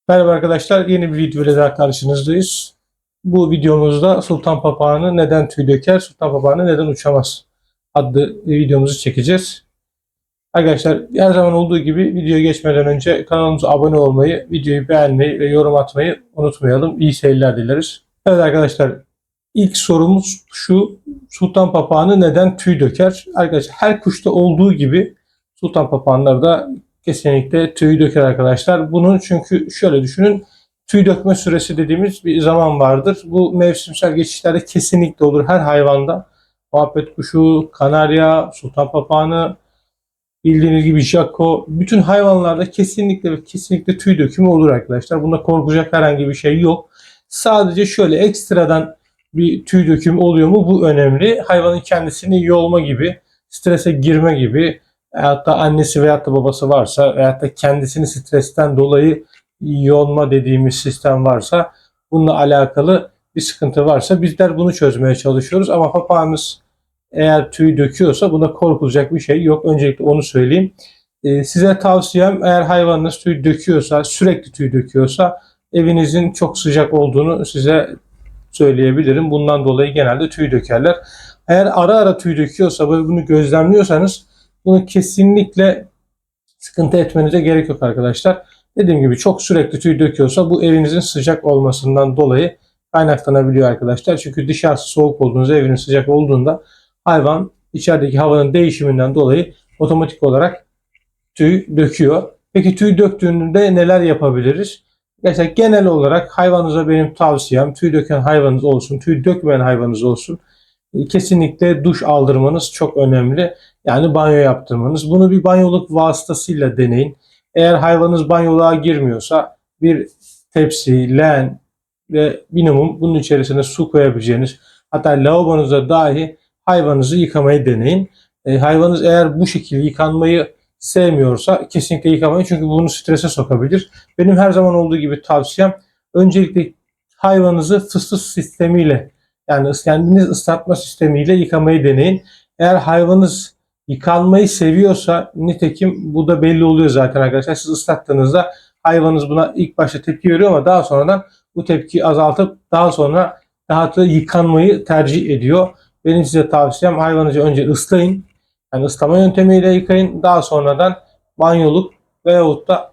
Merhaba arkadaşlar, yeni bir video ile daha karşınızdayız. Bu videomuzda sultan papağanı neden tüy döker, sultan papağanı neden uçamaz adlı videomuzu çekeceğiz. Arkadaşlar her zaman olduğu gibi videoya geçmeden önce kanalımıza abone olmayı, videoyu beğenmeyi ve yorum atmayı unutmayalım. İyi seyirler dileriz. Evet arkadaşlar, ilk sorumuz şu: sultan papağanı neden tüy döker? Arkadaşlar her kuşta olduğu gibi sultan papağanları da kesinlikle tüy döker arkadaşlar. Bunun çünkü şöyle düşünün. Tüy dökme süresi dediğimiz bir zaman vardır. Bu mevsimsel geçişlerde kesinlikle olur her hayvanda. Muhabbet kuşu, kanarya, sultan papağanı, bildiğiniz gibi Jaco, bütün hayvanlarda kesinlikle ve kesinlikle tüy dökümü olur arkadaşlar. Bunda korkacak herhangi bir şey yok. Sadece şöyle ekstradan bir tüy dökümü oluyor mu, bu önemli. Hayvanın kendisini yorma gibi, strese girme gibi, veyahut da annesi veyahut da babası varsa veyahut da kendisini stresten dolayı yorma dediğimiz sistem varsa, bununla alakalı bir sıkıntı varsa bizler bunu çözmeye çalışıyoruz. Ama papağanımız eğer tüy döküyorsa buna korkulacak bir şey yok. Öncelikle onu söyleyeyim. Size tavsiyem, eğer hayvanınız tüy döküyorsa, sürekli tüy döküyorsa, evinizin çok sıcak olduğunu size söyleyebilirim. Bundan dolayı genelde tüy dökerler. Eğer ara ara tüy döküyorsa ve bunu gözlemliyorsanız, bunu kesinlikle sıkıntı etmenize gerek yok arkadaşlar. Dediğim gibi çok sürekli tüy döküyorsa bu evinizin sıcak olmasından dolayı kaynaklanabiliyor arkadaşlar. Çünkü dışarısı soğuk olduğunda, eviniz sıcak olduğunda hayvan içerideki havanın değişiminden dolayı otomatik olarak tüy döküyor. Peki tüy döktüğünde neler yapabiliriz? Mesela genel olarak hayvanınıza benim tavsiyem, tüy döken hayvanınız olsun, tüy dökmeyen hayvanınız olsun, kesinlikle duş aldırmanız çok önemli. Yani banyo yaptırmanız. Bunu bir banyoluk vasıtasıyla deneyin. Eğer hayvanınız banyoluğa girmiyorsa bir tepsi, leğen ve minimum bunun içerisine su koyabileceğiniz, hatta lavabonuza dahi hayvanınızı yıkamayı deneyin. Hayvanınız eğer bu şekilde yıkanmayı sevmiyorsa kesinlikle yıkamayın, çünkü bunu strese sokabilir. Benim her zaman olduğu gibi tavsiyem, öncelikle hayvanınızı fıstık sistemiyle, yani kendiniz ıslatma sistemiyle yıkamayı deneyin. Eğer hayvanınız yıkanmayı seviyorsa, nitekim bu da belli oluyor zaten arkadaşlar. Siz ıslattığınızda hayvanınız buna ilk başta tepki veriyor ama daha sonradan bu tepkiyi azaltıp daha sonra daha da yıkanmayı tercih ediyor. Benim size tavsiyem, hayvanınızı önce ıslayın. Yani ıslama yöntemiyle yıkayın. Daha sonradan banyoluk veyahut da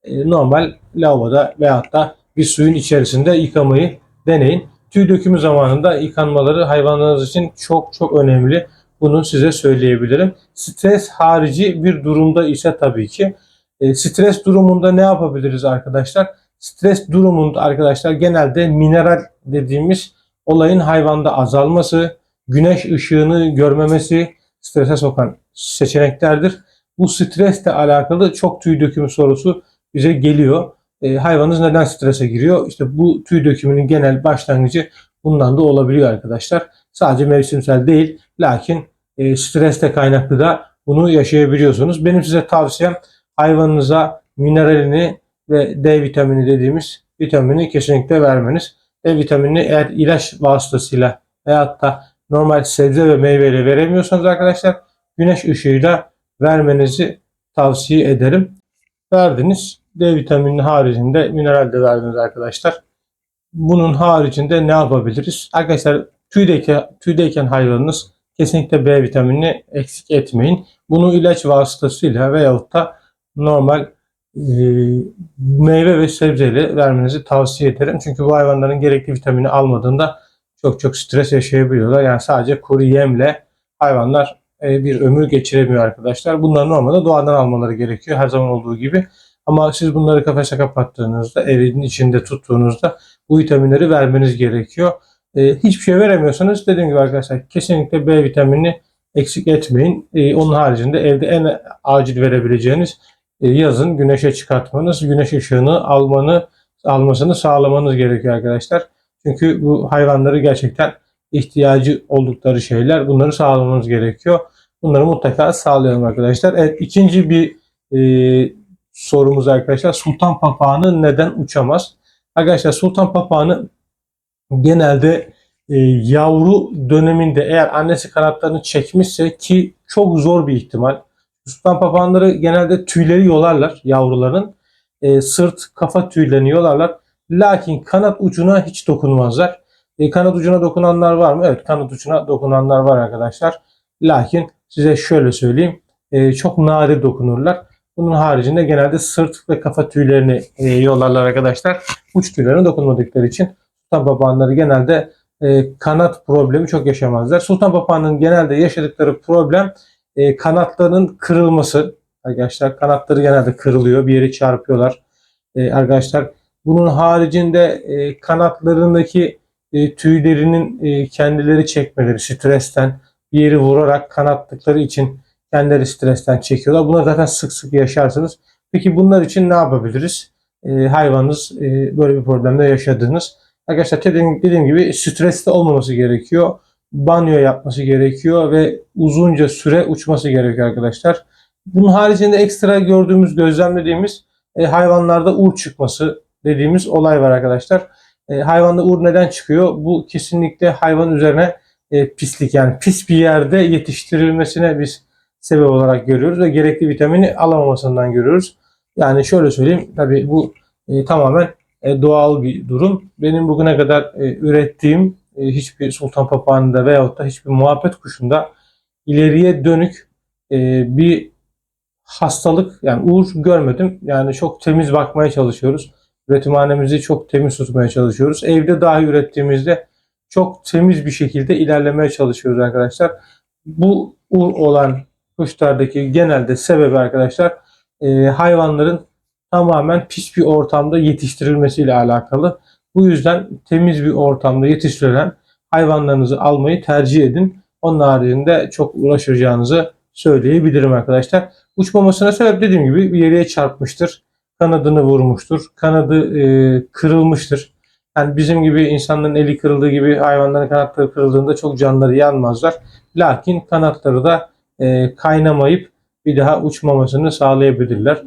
normal lavaboda veyahut da bir suyun içerisinde yıkamayı deneyin. Tüy dökümü zamanında yıkanmaları hayvanlarınız için çok çok önemli. Bunu size söyleyebilirim. Stres harici bir durumda ise tabii ki. Stres durumunda ne yapabiliriz arkadaşlar? Stres durumunda arkadaşlar genelde mineral dediğimiz olayın hayvanda azalması, güneş ışığını görmemesi strese sokan seçeneklerdir. Bu stresle alakalı çok tüy dökümü sorusu bize geliyor. Hayvanınız neden strese giriyor? İşte bu tüy dökümünün genel başlangıcı bundan da olabiliyor arkadaşlar. Sadece mevsimsel değil, lakin stresle kaynaklı da bunu yaşayabiliyorsunuz. Benim size tavsiyem, hayvanınıza mineralini ve D vitamini dediğimiz vitamini kesinlikle vermeniz. D vitaminini eğer ilaç vasıtasıyla veyahut da normal sebze ve meyveyle veremiyorsanız arkadaşlar, güneş ışığıyla vermenizi tavsiye ederim. Verdiniz. D vitamini haricinde mineral de verdiniz arkadaşlar. Bunun haricinde ne yapabiliriz? Arkadaşlar tüydeyken hayvanınız kesinlikle B vitaminini eksik etmeyin. Bunu ilaç vasıtasıyla veyahut da normal e, meyve ve sebzeyle vermenizi tavsiye ederim. Çünkü bu hayvanların gerekli vitamini almadığında çok çok stres yaşayabiliyorlar. Yani sadece kuru yemle hayvanlar bir ömür geçiremiyor arkadaşlar. Bunları normalde doğadan almaları gerekiyor, her zaman olduğu gibi. Ama siz bunları kafese kapattığınızda, evin içinde tuttuğunuzda bu vitaminleri vermeniz gerekiyor. Hiçbir şey veremiyorsanız, dediğim gibi arkadaşlar, kesinlikle B vitaminini eksik etmeyin. Onun haricinde evde en acil verebileceğiniz, yazın güneşe çıkartmanız, güneş ışığını almasını sağlamanız gerekiyor arkadaşlar. Çünkü bu hayvanları gerçekten ihtiyacı oldukları şeyler. Bunları sağlamamız gerekiyor. Bunları mutlaka sağlayalım arkadaşlar. Evet, ikinci bir sorumuz arkadaşlar: sultan papağanı neden uçamaz? Arkadaşlar sultan papağanı genelde yavru döneminde, eğer annesi kanatlarını çekmişse, ki çok zor bir ihtimal. Sultan papağanları genelde tüyleri yolarlar yavruların. sırt, kafa tüylerini yolarlar. Lakin kanat ucuna hiç dokunmazlar. Kanat ucuna dokunanlar var mı? Evet, kanat ucuna dokunanlar var arkadaşlar. Lakin size şöyle söyleyeyim. Çok nadir dokunurlar. Bunun haricinde genelde sırt ve kafa tüylerini yolarlar arkadaşlar. Uç tüylerine dokunmadıkları için sultan papağanları genelde kanat problemi çok yaşamazlar. Sultan papağanının genelde yaşadıkları problem kanatlarının kırılması. Arkadaşlar kanatları genelde kırılıyor. Bir yere çarpıyorlar. Arkadaşlar bunun haricinde kanatlarındaki tüylerinin kendileri çekmeleri, stresten bir yeri vurarak kanattıkları için kendileri stresten çekiyorlar. Bunları zaten sık sık yaşarsınız. Peki bunlar için ne yapabiliriz? Hayvanınız böyle bir problemde yaşadığınız. Arkadaşlar dediğim gibi streste olmaması gerekiyor. Banyo yapması gerekiyor ve uzunca süre uçması gerekiyor arkadaşlar. Bunun haricinde ekstra gördüğümüz, gözlemlediğimiz hayvanlarda uğur çıkması dediğimiz olay var arkadaşlar. Hayvanda uğur neden çıkıyor? Bu kesinlikle hayvan üzerine pislik, yani pis bir yerde yetiştirilmesine biz sebep olarak görüyoruz ve gerekli vitamini alamamasından görüyoruz. Yani şöyle söyleyeyim, tabii bu tamamen doğal bir durum. Benim bugüne kadar ürettiğim hiçbir sultan papağanında veyahut da hiçbir muhabbet kuşunda ileriye dönük bir hastalık, yani uğur görmedim. Yani çok temiz bakmaya çalışıyoruz. Üretimhanemizi çok temiz tutmaya çalışıyoruz. Evde dahi ürettiğimizde çok temiz bir şekilde ilerlemeye çalışıyoruz arkadaşlar. Bu uğur olan kuşlardaki genelde sebebi arkadaşlar hayvanların tamamen pis bir ortamda yetiştirilmesiyle alakalı. Bu yüzden temiz bir ortamda yetiştirilen hayvanlarınızı almayı tercih edin. Onun haricinde çok uğraşacağınızı söyleyebilirim arkadaşlar. Uçmamasına sebep dediğim gibi bir yere çarpmıştır. Kanadını vurmuştur. Kanadı kırılmıştır. Yani bizim gibi insanların eli kırıldığı gibi hayvanların kanatları kırıldığında çok canları yanmazlar. Lakin kanatları da kaynamayıp bir daha uçmamasını sağlayabilirler.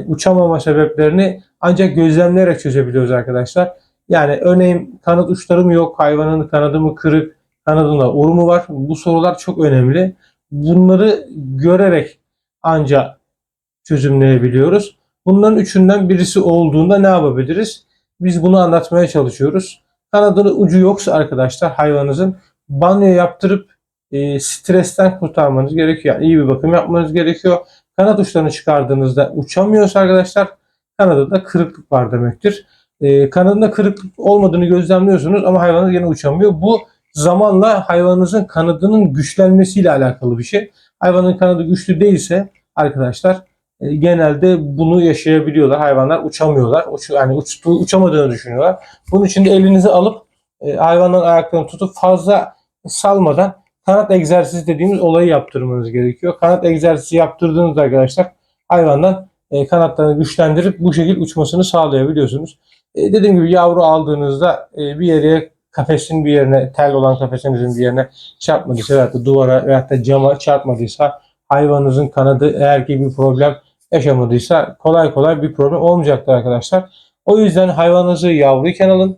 Uçamama sebeplerini ancak gözlemleyerek çözebiliyoruz arkadaşlar. Yani örneğin kanat uçları mı yok, hayvanın kanadı mı kırık, kanadında uğur mu var? Bu sorular çok önemli. Bunları görerek ancak çözümleyebiliyoruz. Bunların üçünden birisi olduğunda ne yapabiliriz? Biz bunu anlatmaya çalışıyoruz. Kanadının ucu yoksa arkadaşlar hayvanınızın banyo yaptırıp stresten kurtarmanız gerekiyor. Yani iyi bir bakım yapmanız gerekiyor. Kanat uçlarını çıkardığınızda uçamıyorsa arkadaşlar kanadında kırıklık var demektir. Kanadında kırıklık olmadığını gözlemliyorsunuz ama hayvanınız yine uçamıyor. Bu zamanla hayvanınızın kanadının güçlenmesiyle alakalı bir şey. Hayvanın kanadı güçlü değilse arkadaşlar genelde bunu yaşayabiliyorlar. Hayvanlar uçamıyorlar. Yani uçamadığını düşünüyorlar. Bunun için de elinizi alıp hayvanların ayaklarını tutup fazla salmadan kanat egzersizi dediğimiz olayı yaptırmanız gerekiyor. Kanat egzersizi yaptırdığınızda arkadaşlar hayvandan kanatlarını güçlendirip bu şekilde uçmasını sağlayabiliyorsunuz. Dediğim gibi yavru aldığınızda bir yere, kafesin bir yerine, tel olan kafesinizin bir yerine çarpmadıysa veyahut da duvara veyahut da cama çarpmadıysa, hayvanınızın kanadı eğer ki bir problem yaşamadıysa kolay kolay bir problem olmayacaktır arkadaşlar. O yüzden hayvanınızı yavruyken alın.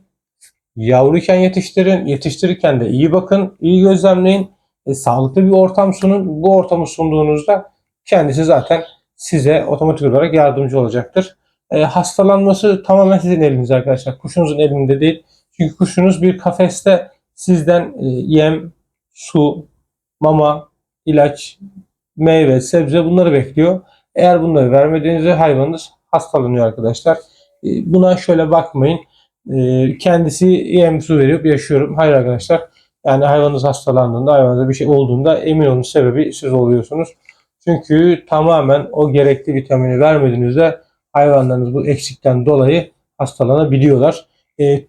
Yavruyken yetiştirin. Yetiştirirken de iyi bakın, iyi gözlemleyin. Sağlıklı bir ortam sunun. Bu ortamı sunduğunuzda kendisi zaten size otomatik olarak yardımcı olacaktır. Hastalanması tamamen sizin elinizde arkadaşlar. Kuşunuzun elinde değil. Çünkü kuşunuz bir kafeste sizden yem, su, mama, ilaç, meyve, sebze bunları bekliyor. Eğer bunları vermediğinizde hayvanınız hastalanıyor arkadaşlar. Buna şöyle bakmayın. Kendisi yem su verip yaşıyorum. Hayır arkadaşlar. Yani hayvanınız hastalandığında, hayvanınıza bir şey olduğunda emin olun sebebi siz oluyorsunuz. Çünkü tamamen o gerekli vitamini vermediğinizde hayvanlarınız bu eksikten dolayı hastalanabiliyorlar.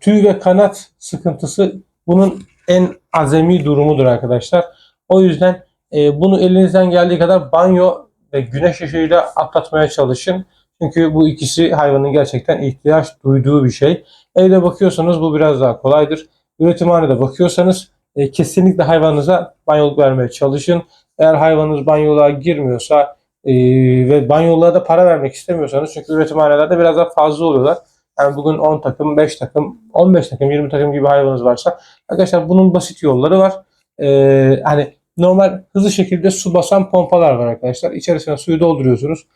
Tüy ve kanat sıkıntısı bunun en azami durumudur arkadaşlar. O yüzden bunu elinizden geldiği kadar banyo ve güneş ışığıyla atlatmaya çalışın. Çünkü bu ikisi hayvanın gerçekten ihtiyaç duyduğu bir şey. Evde bakıyorsanız bu biraz daha kolaydır. Üretimhanede bakıyorsanız kesinlikle hayvanınıza banyoluk vermeye çalışın. Eğer hayvanınız banyoluğa girmiyorsa ve banyoluğa da para vermek istemiyorsanız, çünkü üretimhanelerde biraz daha fazla oluyorlar. Yani bugün 10 takım, 5 takım, 15 takım, 20 takım gibi hayvanınız varsa arkadaşlar bunun basit yolları var. Hani normal hızlı şekilde su basan pompalar var arkadaşlar. İçerisine suyu dolduruyorsunuz.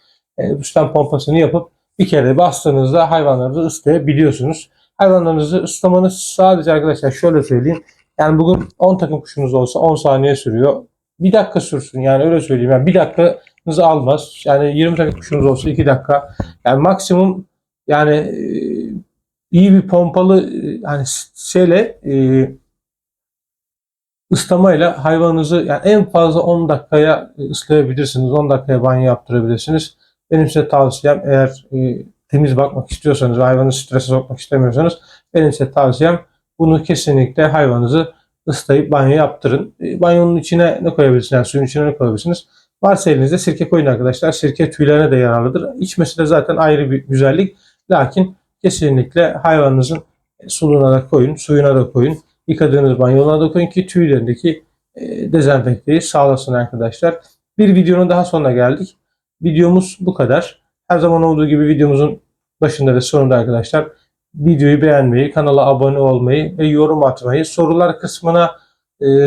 Üstten pompasını yapıp bir kere bastığınızda hayvanlarınızı ıslayabiliyorsunuz. Hayvanlarınızı ıslamanız sadece arkadaşlar şöyle söyleyeyim. Yani bugün 10 takım kuşunuz olsa 10 saniye sürüyor. Bir dakika sürsün yani öyle söyleyeyim. Yani bir dakikanızı almaz. Yani 20 takım kuşunuz olsa 2 dakika. Yani maksimum yani iyi bir pompalı yani şeyle ıslamayla hayvanınızı yani en fazla 10 dakikaya ıslayabilirsiniz. 10 dakikaya banyo yaptırabilirsiniz. Benim size tavsiyem eğer temiz bakmak istiyorsanız ve hayvanı strese sokmak istemiyorsanız benim size tavsiyem bunu kesinlikle hayvanınızı ıslayıp banyo yaptırın. Banyonun içine ne koyabilirsiniz? Yani suyun içine ne koyabilirsiniz? Varsa elinizde sirke koyun arkadaşlar. Sirke tüylerine de yararlıdır. İçmesi de zaten ayrı bir güzellik. Lakin kesinlikle hayvanınızın suluğuna da koyun, suyuna da koyun. Yıkadığınız banyolarına da koyun ki tüylerindeki dezenfekteyi sağlasın arkadaşlar. Bir videonun daha sonuna geldik. Videomuz bu kadar. Her zaman olduğu gibi videomuzun başında ve sonunda arkadaşlar videoyu beğenmeyi, kanala abone olmayı ve yorum atmayı, sorular kısmına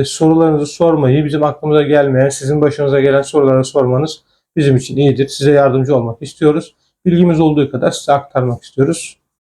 sorularınızı sormayı, bizim aklımıza gelmeyen, sizin başınıza gelen soruları sormanız bizim için iyidir. Size yardımcı olmak istiyoruz. Bilgimiz olduğu kadar size aktarmak istiyoruz.